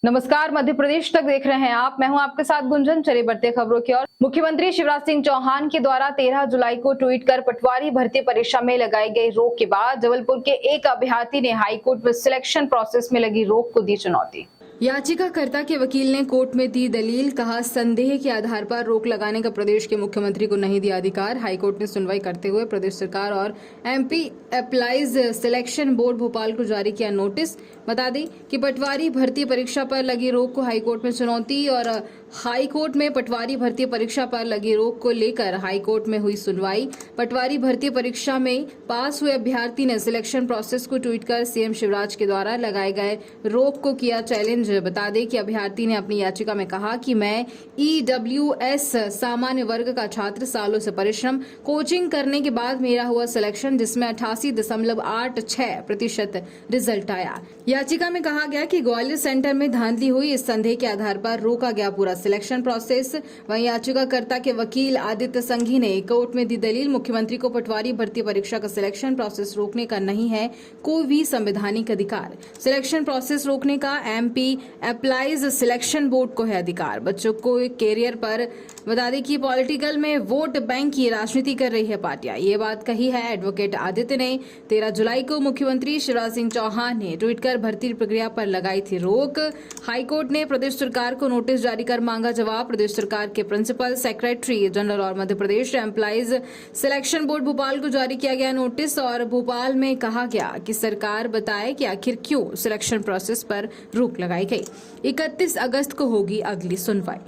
नमस्कार, मध्य प्रदेश तक देख रहे हैं आप। मैं हूं आपके साथ गुंजन। चलिए बढ़ते खबरों की ओर। मुख्यमंत्री शिवराज सिंह चौहान के द्वारा 13 जुलाई को ट्वीट कर पटवारी भर्ती परीक्षा में लगाई गई रोक के बाद जबलपुर के एक अभ्यर्थी ने हाईकोर्ट में सिलेक्शन प्रोसेस में लगी रोक को दी चुनौती। याचिकाकर्ता के वकील ने कोर्ट में दी दलील, कहा संदेह के आधार पर रोक लगाने का प्रदेश के मुख्यमंत्री को नहीं दिया अधिकार। हाईकोर्ट ने सुनवाई करते हुए प्रदेश सरकार और MP applies selection board Bhopal को जारी किया नोटिस। बता दें कि पटवारी भर्ती परीक्षा पर लगी रोक को हाईकोर्ट में चुनौती और हाईकोर्ट में पटवारी भर्ती परीक्षा पर लगी रोक को लेकर हाईकोर्ट में हुई सुनवाई। पटवारी भर्ती परीक्षा में पास हुए अभ्यर्थी ने सिलेक्शन प्रोसेस को ट्वीट कर सीएम शिवराज के द्वारा लगाए गए रोक को किया चैलेंज। बता दें कि अभ्यर्थी ने अपनी याचिका में कहा कि मैं ईडब्ल्यूएस सामान्य वर्ग का छात्र, सालों से परिश्रम कोचिंग करने के बाद मेरा हुआ सिलेक्शन, जिसमें 88.86% रिजल्ट आया। याचिका में कहा गया कि ग्वालियर सेंटर में धांधली हुई, इस संदेह के आधार पर रोका गया पूरा सिलेक्शन प्रोसेस। वहीं याचिकाकर्ता के वकील आदित्य संघी ने कोर्ट में दी दलील, मुख्यमंत्री को पटवारी भर्ती परीक्षा का सिलेक्शन प्रोसेस रोकने का नहीं है कोई भी संवैधानिक अधिकार। सिलेक्शन प्रोसेस रोकने का एमपी अप्लाइज सिलेक्शन बोर्ड को है अधिकार। बच्चों को कैरियर पर बता दें कि पॉलिटिकल में वोट बैंक की राजनीति कर रही है पार्टियां, ये बात कही है एडवोकेट आदित्य ने। 13 जुलाई को मुख्यमंत्री शिवराज सिंह चौहान ने ट्वीट कर भर्ती प्रक्रिया पर लगाई थी रोक। हाईकोर्ट ने प्रदेश सरकार को नोटिस जारी कर मांगा जवाब। प्रदेश सरकार के प्रिंसिपल सेक्रेटरी जनरल और Madhya Pradesh employees selection board Bhopal को जारी किया गया नोटिस और भोपाल में कहा गया कि सरकार बताए कि आखिर क्यों सिलेक्शन प्रोसेस पर रोक लगाई गई। 31 अगस्त को होगी अगली सुनवाई।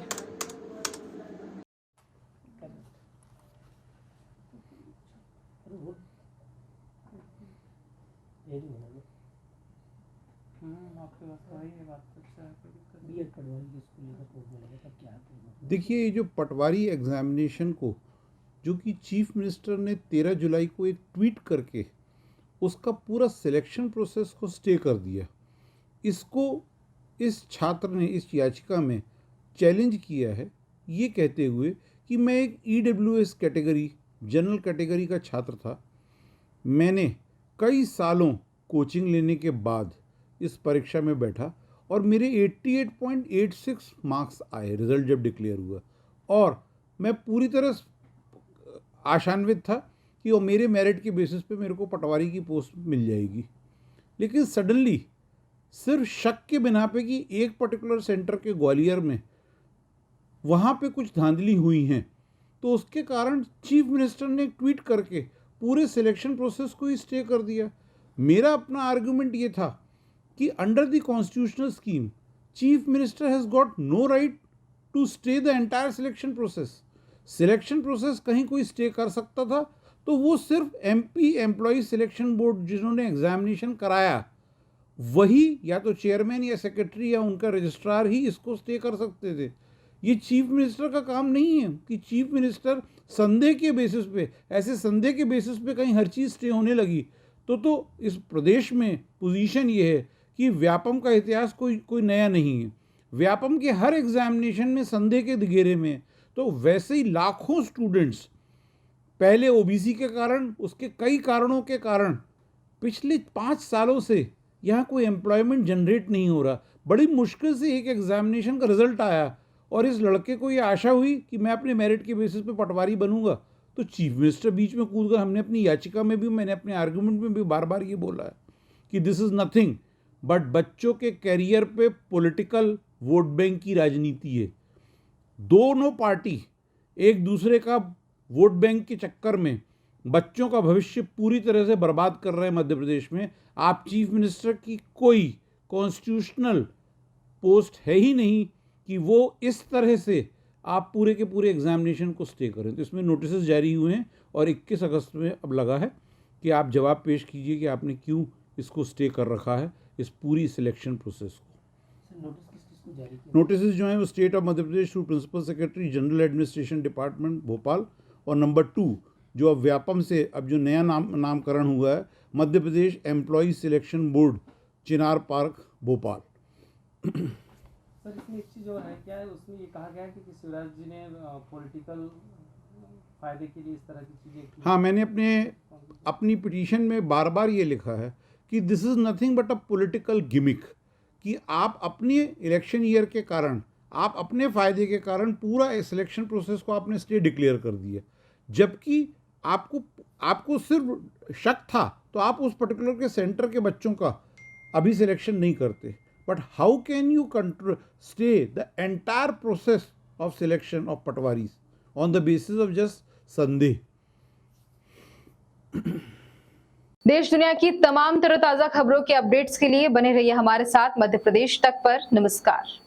देखिए, ये जो पटवारी एग्जामिनेशन को जो कि चीफ मिनिस्टर ने 13 जुलाई को एक ट्वीट करके उसका पूरा सिलेक्शन प्रोसेस को स्टे कर दिया, इसको इस छात्र ने इस याचिका में चैलेंज किया है, ये कहते हुए कि मैं एक ईडब्ल्यूएस कैटेगरी जनरल कैटेगरी का छात्र था। मैंने कई सालों कोचिंग लेने के बाद इस परीक्षा में बैठा और मेरे 88.86 मार्क्स आए रिज़ल्ट जब डिक्लेयर हुआ, और मैं पूरी तरह आशान्वित था कि वो मेरे मेरिट के बेसिस पे मेरे को पटवारी की पोस्ट मिल जाएगी। लेकिन सडनली सिर्फ शक के बिना पे कि एक पर्टिकुलर सेंटर के ग्वालियर में वहाँ पे कुछ धांधली हुई हैं, तो उसके कारण चीफ मिनिस्टर ने ट्वीट करके पूरे सिलेक्शन प्रोसेस को ही स्टे कर दिया। मेरा अपना आर्गुमेंट ये था कि under the constitutional scheme chief minister has got no right to stay the entire selection process. Selection process कहीं कोई स्टे कर सकता था तो वो सिर्फ एमपी एम्प्लॉय सिलेक्शन बोर्ड जिन्होंने एग्जामिनेशन कराया वही, या तो चेयरमैन या सेक्रेटरी या उनका रजिस्ट्रार ही इसको स्टे कर सकते थे। ये चीफ मिनिस्टर का काम नहीं है कि चीफ मिनिस्टर संदेह के बेसिस पे, ऐसे संदेह के बेसिस पे कहीं हर चीज़ स्टे होने लगी तो इस प्रदेश में पोजीशन ये है कि व्यापम का इतिहास कोई नया नहीं है। व्यापम के हर एग्जामिनेशन में संदेह के घेरे में, तो वैसे ही लाखों स्टूडेंट्स पहले ओबीसी के कारण, उसके कई कारणों के कारण पिछले 5 सालों से यहाँ कोई एम्प्लॉयमेंट जनरेट नहीं हो रहा। बड़ी मुश्किल से एक एग्जामिनेशन का रिजल्ट आया और इस लड़के को ये आशा हुई कि मैं अपने मेरिट के बेसिस पे पटवारी बनूंगा, तो चीफ मिनिस्टर बीच में कूद कर, हमने अपनी याचिका में भी, मैंने अपने आर्गुमेंट में भी बार बार ये बोला है कि दिस इज़ नथिंग बट बच्चों के कैरियर पे पॉलिटिकल वोट बैंक की राजनीति है। दोनों पार्टी एक दूसरे का वोट बैंक के चक्कर में बच्चों का भविष्य पूरी तरह से बर्बाद कर रहे हैं मध्य प्रदेश में। आप चीफ मिनिस्टर की कोई कॉन्स्टिट्यूशनल पोस्ट है ही नहीं कि वो इस तरह से आप पूरे के पूरे एग्जामिनेशन को स्टे करें। तो इसमें नोटिस जारी हुए हैं और 21 अगस्त में अब लगा है कि आप जवाब पेश कीजिए कि आपने क्यों इसको स्टे कर रखा है, इस पूरी सिलेक्शन प्रोसेस को। नोटिस जो है वो state of Madhya Pradesh to principal secretary general administration department Bhopal, और नंबर 2 जो अब व्यापम से अब जो नया नामकरण हुआ है Madhya Pradesh employ selection board चिनार पार्क भोपाल। सर, इसमें एक चीज़ और है, क्या है उसमें ये कहा गया है कि शिवराज जी ने पॉलिटिकल फायदे के लिए इस तरह की चीज़ें की? हाँ, मैंने अपनी पिटीशन में बार बार ये लिखा है कि this is nothing but a political gimmick, कि आप अपने इलेक्शन ईयर के कारण, आप अपने फ़ायदे के कारण पूरा सिलेक्शन प्रोसेस को आपने स्टे डिक्लेयर कर दिया, जबकि आपको सिर्फ शक था तो आप उस पर्टिकुलर के सेंटर के बच्चों का अभी सिलेक्शन नहीं करते. But how can you stay the entire process of selection of patwaris on the basis of just संदेह? देश दुनिया की तमाम तरोताजा खबरों के अपडेट्स के लिए बने रहिए हमारे साथ मध्य प्रदेश तक पर। नमस्कार।